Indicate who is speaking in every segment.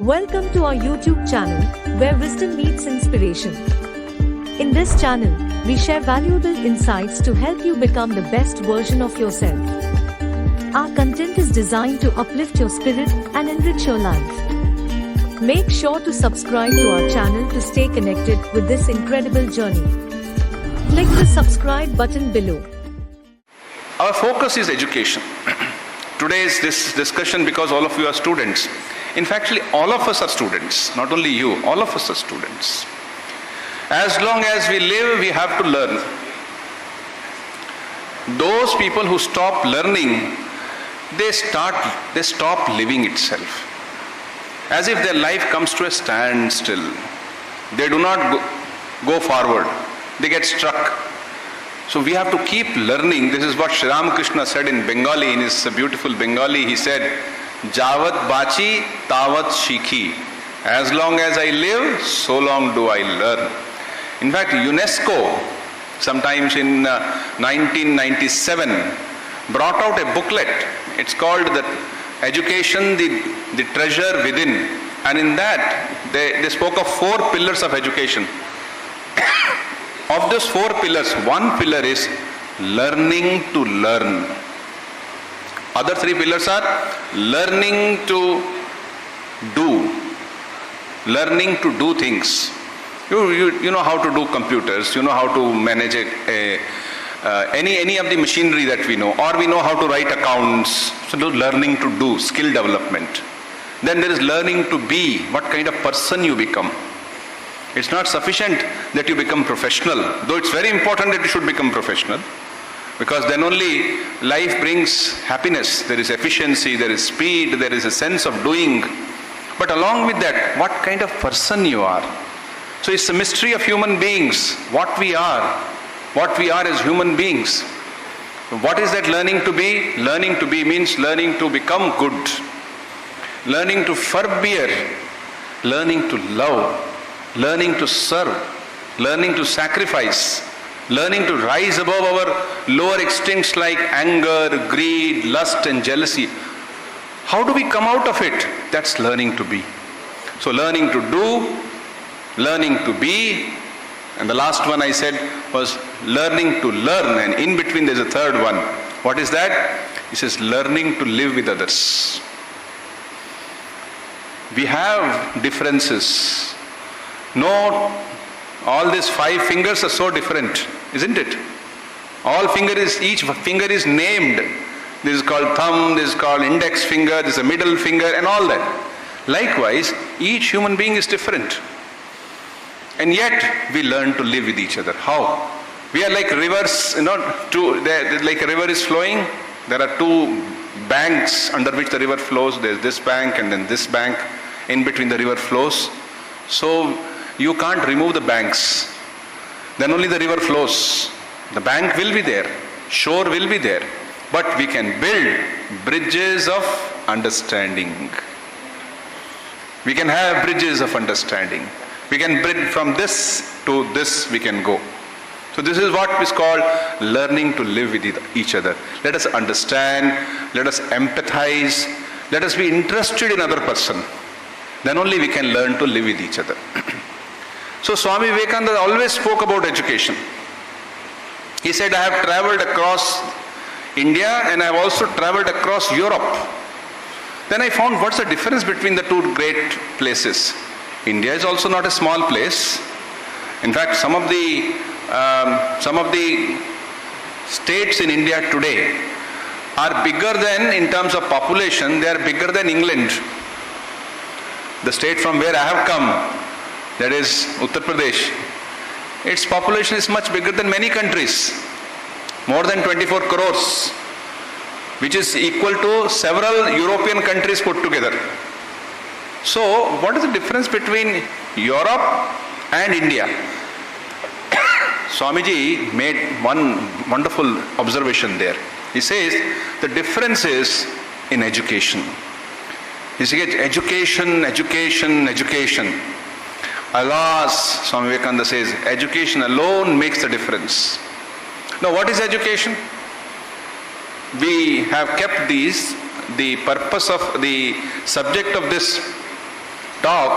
Speaker 1: Welcome to our YouTube channel, where wisdom meets inspiration. In this channel, we share valuable insights to help you become the best version of yourself. Our content is designed to uplift your spirit and enrich your life. Make sure to subscribe to our channel to stay connected with this incredible journey. Click the subscribe button below.
Speaker 2: Our focus is education. Today's this discussion, because all of you are students. In fact, all of us are students, not only you, all of us are students. As long as we live, we have to learn. Those people who stop learning, they stop living itself. As if their life comes to a standstill. They do not go forward. They get stuck. So we have to keep learning. This is what Sri Ramakrishna said in Bengali, in his beautiful Bengali. He said, Javat bachi, tavat shikhi. As long as I live, so long do I learn. In fact, UNESCO, sometimes in 1997, brought out a booklet. It's called the Education, the Treasure Within. And in that, they spoke of 4 pillars of education. Of those 4 pillars, one pillar is learning to learn. Other 3 pillars are learning to do. Learning to do things. You know how to do computers, you know how to manage any of the machinery that we know, or we know how to write accounts. So learning to do, skill development. Then there is learning to be, what kind of person you become. It's not sufficient that you become professional, though it's very important that you should become professional, because then only life brings happiness. There is efficiency, there is speed, there is a sense of doing. But along with that, what kind of person you are. So it's the mystery of human beings, what we are as human beings. What is that learning to be? Learning to be means learning to become good, learning to forbear, learning to love, learning to serve, learning to sacrifice, learning to rise above our lower instincts like anger, greed, lust and jealousy. How do we come out of it? That's learning to be. So learning to do, learning to be, and the last one I said was learning to learn, and in between there's a third one. What is that? It says learning to live with others. We have differences. No, all these 5 fingers are so different, isn't it? Each finger is named. This is called thumb, this is called index finger, this is a middle finger, and all that. Likewise, each human being is different. And yet, we learn to live with each other. How? We are like rivers, like a river is flowing. There are 2 banks under which the river flows. There's this bank and then this bank. In between the river flows. So, you can't remove the banks. Then only the river flows. The bank will be there. Shore will be there. But we can build bridges of understanding. We can have bridges of understanding. We can bridge from this to this we can go. So this is what is called learning to live with each other. Let us understand, let us empathize, let us be interested in other person. Then only we can learn to live with each other. So Swami Vivekananda always spoke about education. He said, I have traveled across India and I have also traveled across Europe. Then I found what's the difference between the 2 great places. India is also not a small place. In fact, some of the states in India today are bigger than, in terms of population, they are bigger than England. The state from where I have come, that is Uttar Pradesh, its population is much bigger than many countries. More than 24 crores, which is equal to several European countries put together. So, what is the difference between Europe and India? Swamiji made one wonderful observation there. He says, the difference is in education. He says, education. Alas, Swami Vivekananda says, education alone makes the difference. Now, what is education? We have kept the purpose of the subject of this talk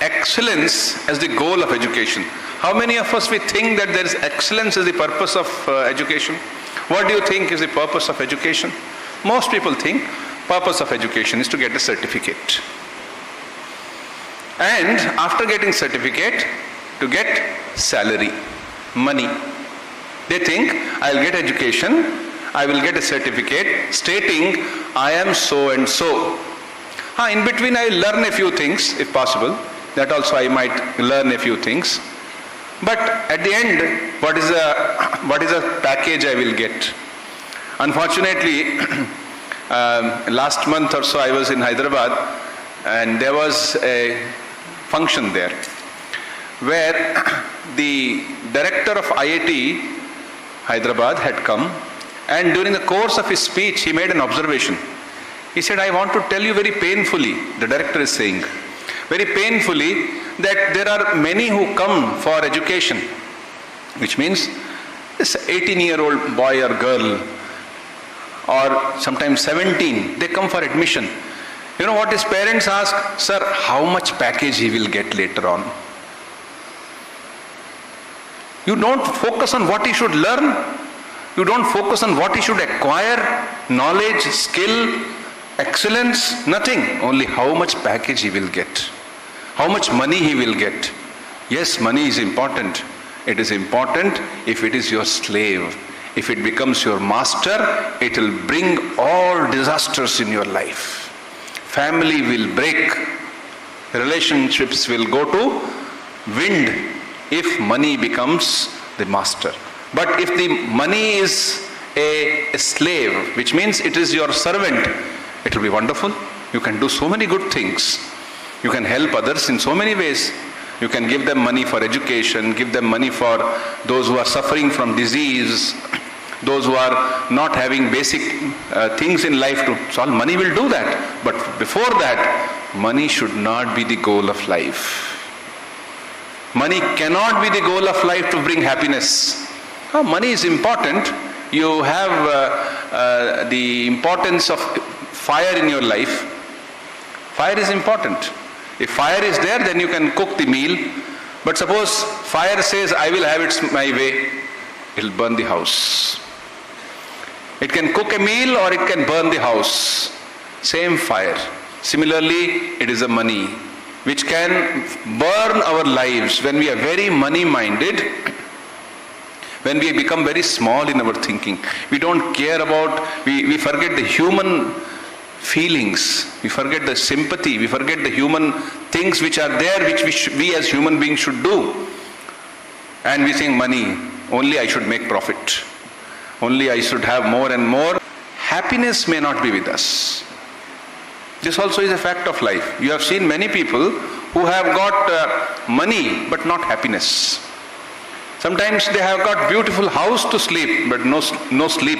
Speaker 2: excellence as the goal of education. How many of us we think that there is excellence as the purpose of education? What do you think is the purpose of education? Most people think purpose of education is to get a certificate. And after getting certificate, to get salary, money. They think, I'll get education, I will get a certificate stating I am so and so. In between I will learn a few things if possible. That also I might learn a few things. But at the end, what is a package I will get? Unfortunately, last month or so I was in Hyderabad, and there was a function there where the director of IIT Hyderabad had come, and during the course of his speech he made an observation. He said, I want to tell you very painfully, the director is saying, very painfully, that there are many who come for education, which means this 18-year-old boy or girl, or sometimes 17, they come for admission. You know what his parents ask? Sir, how much package he will get later on? You don't focus on what he should learn. You don't focus on what he should acquire, knowledge, skill, excellence, nothing. Only how much package he will get. How much money he will get. Yes, money is important. It is important if it is your slave. If it becomes your master, it will bring all disasters in your life. Family will break. Relationships will go to wind if money becomes the master. But if the money is a slave, which means it is your servant, it will be wonderful. You can do so many good things. You can help others in so many ways. You can give them money for education, give them money for those who are suffering from disease, those who are not having basic things in life to solve. Money will do that. But before that, money should not be the goal of life. Money cannot be the goal of life to bring happiness. Money is important. You have the importance of fire in your life. Fire is important. If fire is there, then you can cook the meal. But suppose fire says, I will have it my way, it will burn the house. It can cook a meal or it can burn the house. Same fire. Similarly, it is a money which can burn our lives when we are very money-minded, when we become very small in our thinking. We don't care about, we forget the human feelings, we forget the sympathy, we forget the human things which are there, which we as human beings should do. And we think money, only I should make profit. Only I should have more and more. Happiness may not be with us. This also is a fact of life. You have seen many people who have got money but not happiness. Sometimes they have got beautiful house to sleep but no sleep.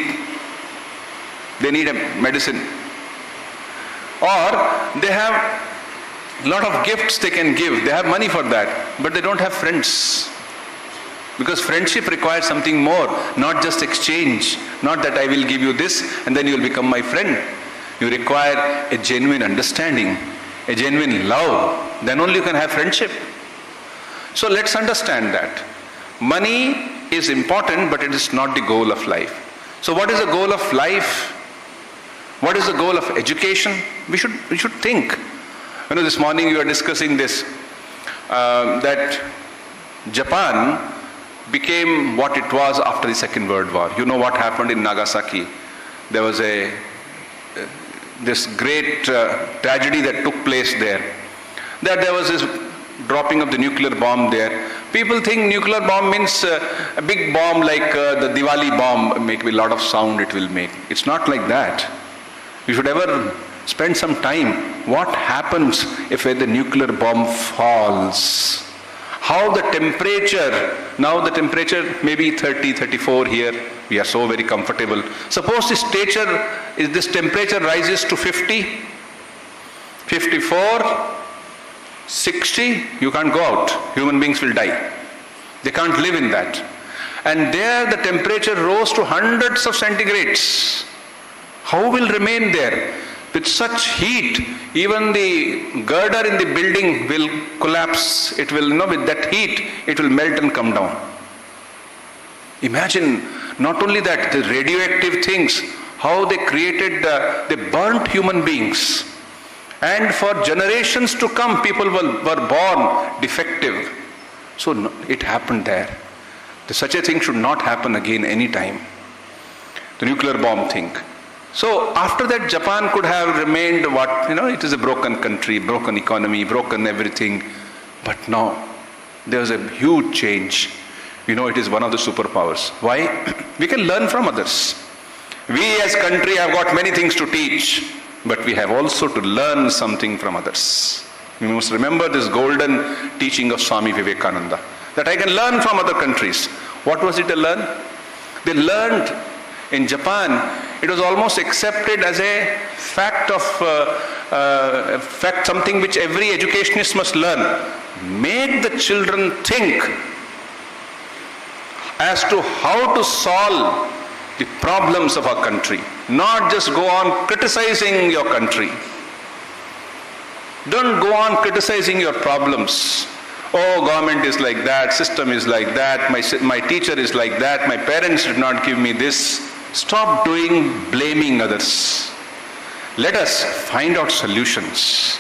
Speaker 2: They need a medicine. Or they have a lot of gifts they can give. They have money for that, but they don't have friends. Because friendship requires something more, not just exchange. Not that I will give you this and then you will become my friend. You require a genuine understanding, a genuine love. Then only you can have friendship. So let's understand that. Money is important, but it is not the goal of life. So what is the goal of life? What is the goal of education? We should think. You know, this morning we were discussing this, that Japan became what it was after the Second World War. You know what happened in Nagasaki. There was this great tragedy that took place there. That there was this dropping of the nuclear bomb there. People think nuclear bomb means a big bomb like the Diwali bomb, make a lot of sound it will make. It's not like that. You should ever spend some time. What happens if the nuclear bomb falls? How the temperature, now the temperature may be 30, 34 here. We are so very comfortable. Suppose this temperature rises to 50, 54, 60, you can't go out. Human beings will die. They can't live in that. And there the temperature rose to hundreds of centigrades. How will remain there? With such heat, even the girder in the building will collapse. It will, with that heat, it will melt and come down. Imagine, not only that, the radioactive things, how they created, they burnt human beings. And for generations to come, people were born defective. So it happened there. Such a thing should not happen again any time. The nuclear bomb thing. So after that, Japan could have remained it is a broken country, broken economy, broken everything. But now, there was a huge change. It is one of the superpowers. Why? We can learn from others. We as country have got many things to teach, but we have also to learn something from others. We must remember this golden teaching of Swami Vivekananda, that I can learn from other countries. What was it they learned? They learned in Japan, it was almost accepted as a fact something which every educationist must learn. Make the children think as to how to solve the problems of our country. Not just go on criticizing your country. Don't go on criticizing your problems. Oh, government is like that, system is like that, my teacher is like that, my parents did not give me this. Stop blaming others. Let us find out solutions.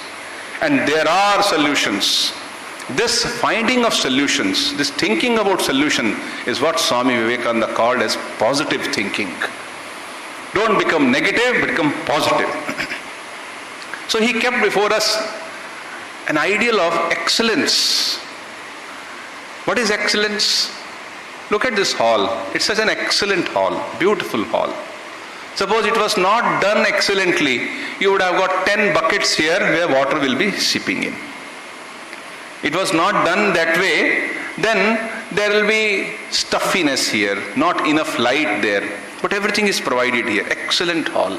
Speaker 2: And there are solutions. This finding of solutions, this thinking about solution is what Swami Vivekananda called as positive thinking. Don't become negative, become positive. So he kept before us an ideal of excellence. What is excellence? Look at this hall. It's such an excellent hall, beautiful hall. Suppose it was not done excellently, you would have got 10 buckets here where water will be seeping in. It was not done that way, then there will be stuffiness here, not enough light there. But everything is provided here. Excellent hall.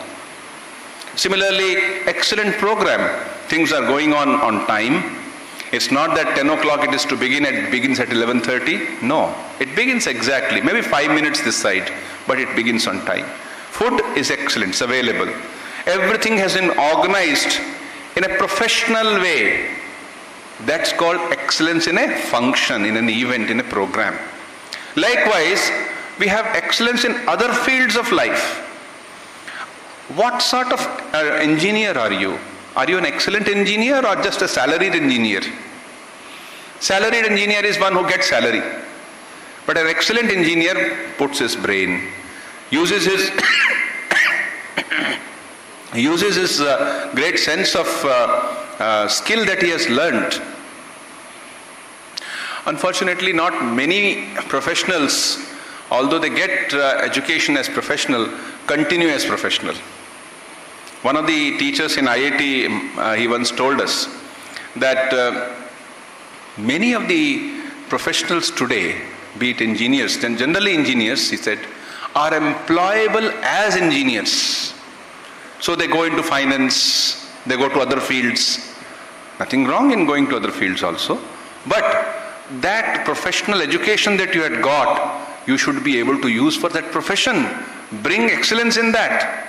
Speaker 2: Similarly, excellent program. Things are going on time. It's not that 10 o'clock it is to begin, it begins at 11:30. No, it begins exactly, maybe 5 minutes this side, but it begins on time. Food is excellent, it's available. Everything has been organized in a professional way. That's called excellence in a function, in an event, in a program. Likewise, we have excellence in other fields of life. What sort of engineer are you? Are you an excellent engineer or just a salaried engineer? Salaried engineer is one who gets salary. But an excellent engineer puts his brain, uses his great sense of skill that he has learned. Unfortunately, not many professionals, although they get education as professional, continue as professional. One of the teachers in IIT, he once told us that many of the professionals today, be it engineers, and generally engineers, he said, are employable as engineers. So they go into finance, they go to other fields. Nothing wrong in going to other fields also. But that professional education that you had got, you should be able to use for that profession. Bring excellence in that.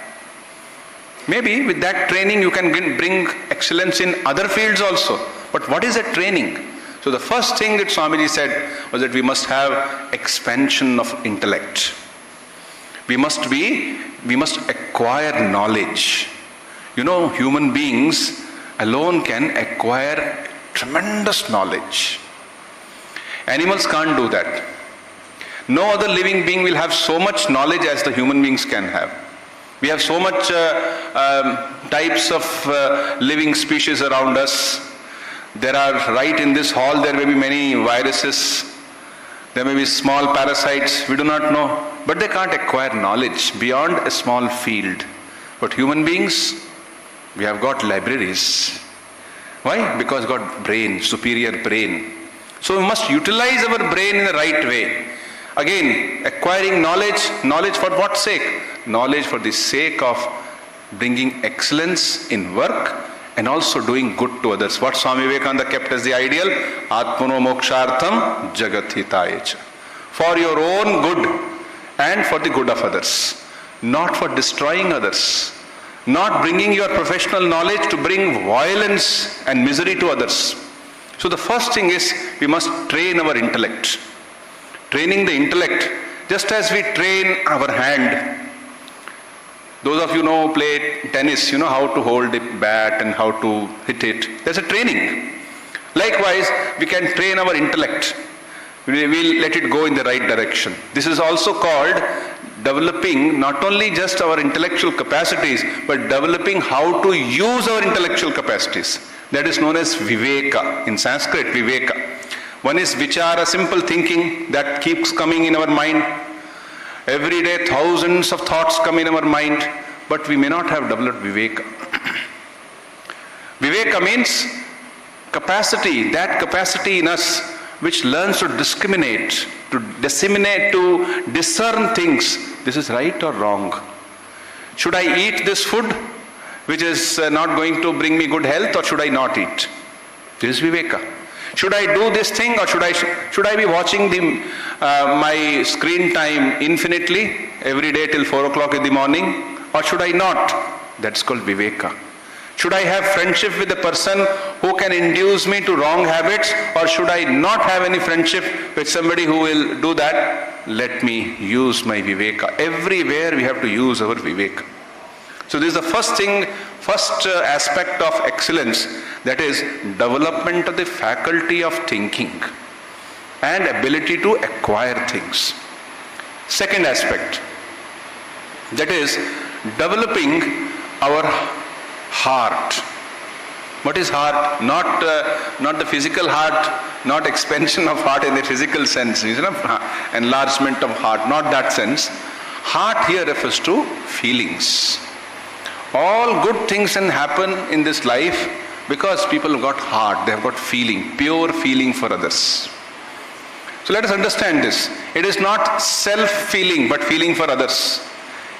Speaker 2: Maybe with that training you can bring excellence in other fields also. But what is that training? So the first thing that Swamiji said was that we must have expansion of intellect. We must acquire knowledge. Human beings alone can acquire tremendous knowledge. Animals can't do that. No other living being will have so much knowledge as the human beings can have. We have so much types of living species around us. There are, right in this hall, there may be many viruses. There may be small parasites, we do not know. But they can't acquire knowledge beyond a small field. But human beings, we have got libraries. Why? Because we've got brain, superior brain. So we must utilize our brain in the right way. Again, acquiring knowledge for what sake? Knowledge for the sake of bringing excellence in work and also doing good to others. What Swami Vivekananda kept as the ideal? Atmano mokshartham jagat hitayecha. For your own good and for the good of others. Not for destroying others. not bringing your professional knowledge to bring violence and misery to others. So the first thing is we must train our intellect. Training the intellect, just as we train our hand. Those of you who play tennis, you know how to hold a bat and how to hit it. There's a training. Likewise, we can train our intellect. We'll let it go in the right direction. This is also called developing not only just our intellectual capacities, but developing how to use our intellectual capacities. That is known as Viveka. In Sanskrit, Viveka. One is Vichara, simple thinking that keeps coming in our mind. Every day thousands of thoughts come in our mind, but we may not have developed Viveka. Viveka means capacity, that capacity in us which learns to discriminate, to disseminate, to discern things. This is right or wrong. Should I eat this food which is not going to bring me good health, or should I not eat? This is Viveka. Should I do this thing, or should I be watching my screen time infinitely every day till 4 o'clock in the morning, or should I not? That's called Viveka. Should I have friendship with a person who can induce me to wrong habits, or should I not have any friendship with somebody who will do that? Let me use my Viveka. Everywhere we have to use our Viveka. So this is the first aspect of excellence, that is development of the faculty of thinking and ability to acquire things. Second aspect, that is developing our heart. What is heart? Not the physical heart, not expansion of heart in the physical sense, enlargement of heart, not that sense. Heart here refers to feelings. All good things can happen in this life because people have got heart, they have got feeling, pure feeling for others. So let us understand this. It is not self-feeling, but feeling for others.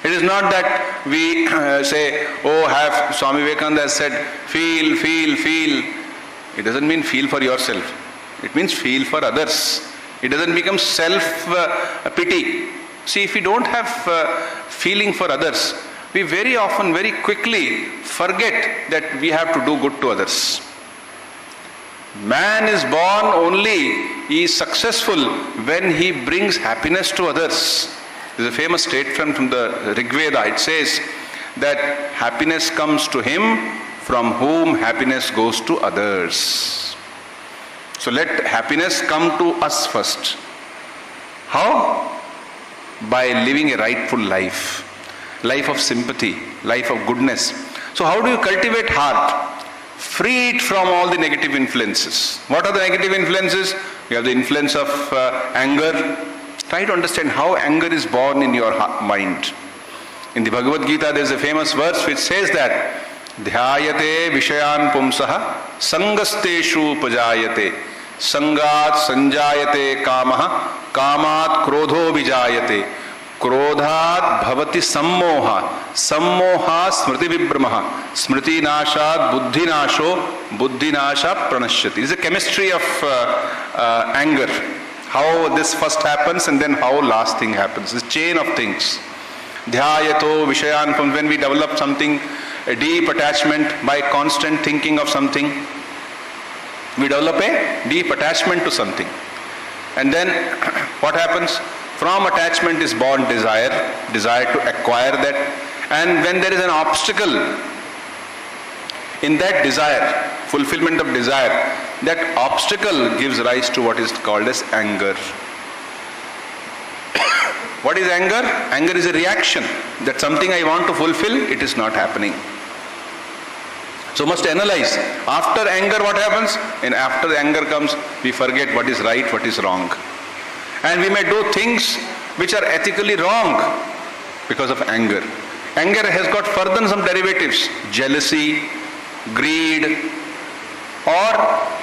Speaker 2: It is not that we say, have Swami Vivekananda has said, feel, feel, feel. It doesn't mean feel for yourself. It means feel for others. It doesn't become self-pity. See, if we don't have feeling for others, we very often, very quickly forget that we have to do good to others. Man is born only, he is successful when he brings happiness to others. There is a famous statement from the Rig Veda. It says that happiness comes to him from whom happiness goes to others. So let happiness come to us first. How? By living a rightful life. Life of sympathy, life of goodness. So how do you cultivate heart? Free it from all the negative influences. What are the negative influences? You have the influence of anger. Try to understand how anger is born in your mind. In the Bhagavad Gita there is a famous verse which says that Dhyayate Vishayan Pumsaha Sangasteshu Pajayate Sangat Sanjayate Kamaha Kamat Krodho Vijayate Krodhat Bhavati Sammoha Sammoha Smriti Vibhramaha Smriti Nashad Buddhi Nasho Buddhi Nasha Pranashyati. This is a chemistry of anger. How this first happens and then how last thing happens. This chain of things. Dhyayato Vishayan, from when we develop something, a deep attachment by constant thinking of something. We develop a deep attachment to something. And then what happens? From attachment is born desire to acquire that. And when there is an obstacle in that desire, fulfillment of desire, that obstacle gives rise to what is called as anger. What is anger? Anger is a reaction that something I want to fulfill, it is not happening. So must analyze. After anger what happens? And after anger comes, we forget what is right, what is wrong. And we may do things which are ethically wrong because of anger. Anger has got further some derivatives. Jealousy, greed, or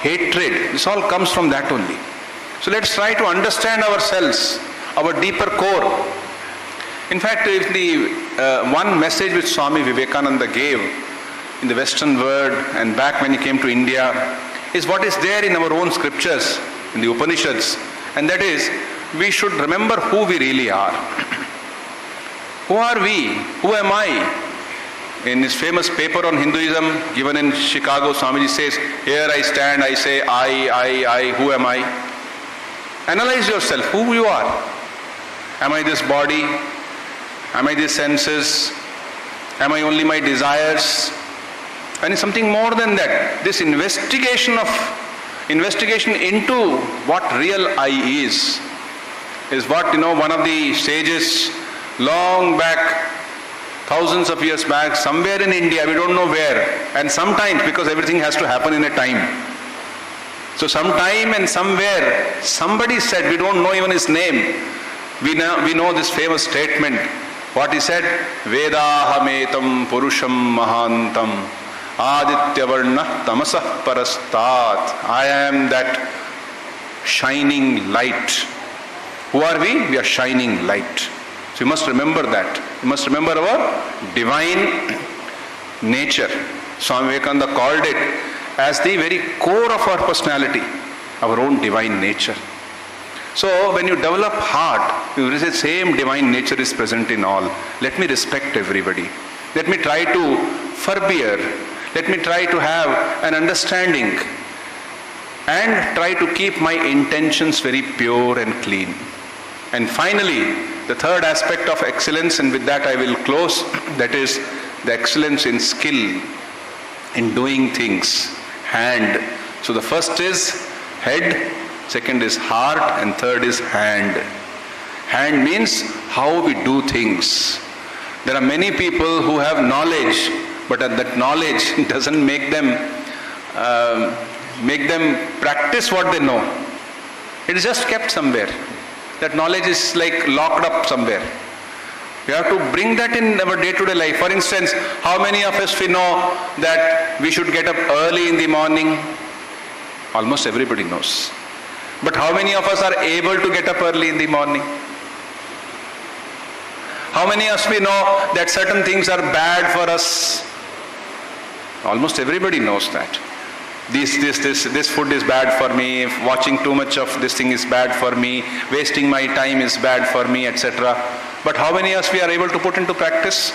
Speaker 2: hatred. This all comes from that only. So let's try to understand ourselves, our deeper core. In fact, if the one message which Swami Vivekananda gave in the Western world and back when he came to India is what is there in our own scriptures, in the Upanishads, and that is, we should remember who we really are. Who are we? Who am I? In his famous paper on Hinduism given in Chicago, Swamiji says, here I stand, I say, I, who am I? Analyze yourself, who you are. Am I this body? Am I these senses? Am I only my desires? And it's something more than that. This investigation into what real I is what, one of the sages long back, thousands of years back, somewhere in India, we don't know where, and sometimes, because everything has to happen in a time. So sometime and somewhere, somebody said, we don't know even his name, we know this famous statement. What he said? Vedahametam purusham mahantam adityavarna tamasah parastat. I am that shining light. Who are we? We are shining light. So you must remember that. You must remember our divine nature. Swami Vivekananda called it as the very core of our personality, our own divine nature. So when you develop heart, you will say same divine nature is present in all. Let me respect everybody. Let me try to forbear. Let me try to have an understanding and try to keep my intentions very pure and clean. And finally, the third aspect of excellence, and with that I will close, that is the excellence in skill, in doing things, hand. So the first is head, second is heart, and third is hand. Hand means how we do things. There are many people who have knowledge, but that knowledge doesn't make them practice what they know. It is just kept somewhere. That knowledge is like locked up somewhere. We have to bring that in our day-to-day life. For instance, how many of us we know that we should get up early in the morning? Almost everybody knows. But how many of us are able to get up early in the morning? How many of us we know that certain things are bad for us? Almost everybody knows that. This food is bad for me, watching too much of this thing is bad for me, wasting my time is bad for me, etc. But how many of us we are able to put into practice?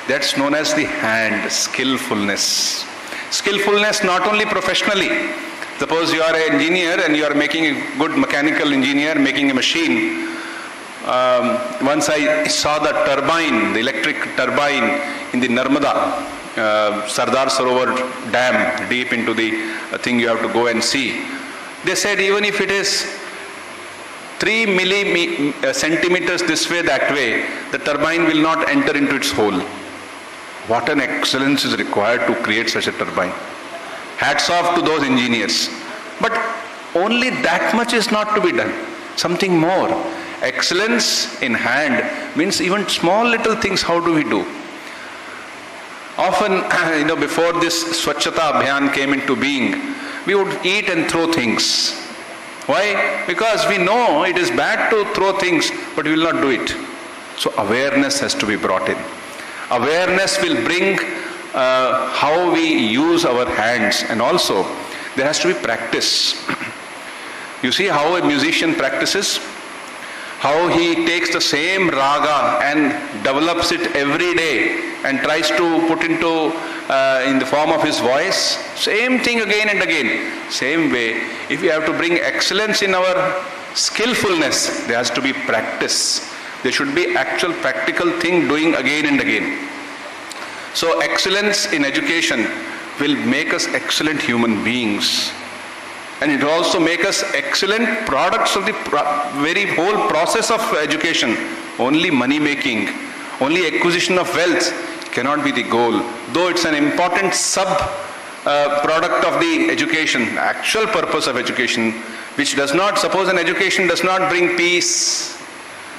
Speaker 2: That's known as the hand, skillfulness. Skillfulness not only professionally. Suppose you are an engineer and you are making a good mechanical engineer, making a machine. Once I saw the turbine, the electric turbine in the Narmada, Sardar Sarovar Dam, deep into the thing you have to go and see. They said even if it is 3 centimeters this way, that way, the turbine will not enter into its hole. What an excellence is required to create such a turbine. Hats off to those engineers. But only that much is not to be done. Something more. Excellence in hand means even small little things, how do we do? Often, before this Swachhata Abhiyan came into being, we would eat and throw things. Why? Because we know it is bad to throw things, but we will not do it. So awareness has to be brought in. Awareness will bring how we use our hands, and also there has to be practice. You see how a musician practices? How he takes the same raga and develops it every day and tries to put into in the form of his voice. Same thing again and again. Same way, if we have to bring excellence in our skillfulness, there has to be practice. There should be actual practical thing doing again and again. So excellence in education will make us excellent human beings. And it will also make us excellent products of the very whole process of education. Only money making, only acquisition of wealth cannot be the goal. Though it's an important product of the education, actual purpose of education, which does not, suppose an education does not bring peace,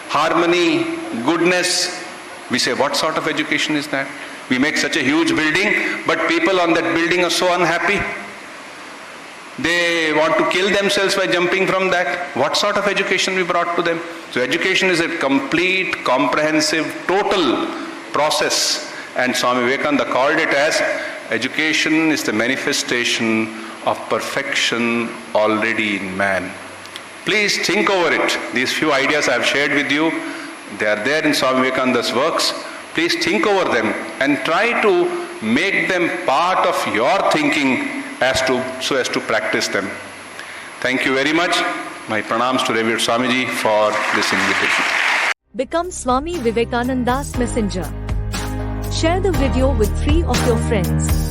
Speaker 2: harmony, goodness, we say, what sort of education is that? We make such a huge building, but people on that building are so unhappy. They want to kill themselves by jumping from that. What sort of education we brought to them? So education is a complete, comprehensive, total process. And Swami Vivekananda called it as education is the manifestation of perfection already in man. Please think over it. These few ideas I have shared with you, they are there in Swami Vivekananda's works. Please think over them and try to make them part of your thinking so as to practice them. Thank you very much. My pranams to Revered Swamiji for this invitation.
Speaker 1: Become Swami Vivekananda's messenger. Share the video with 3 of your friends.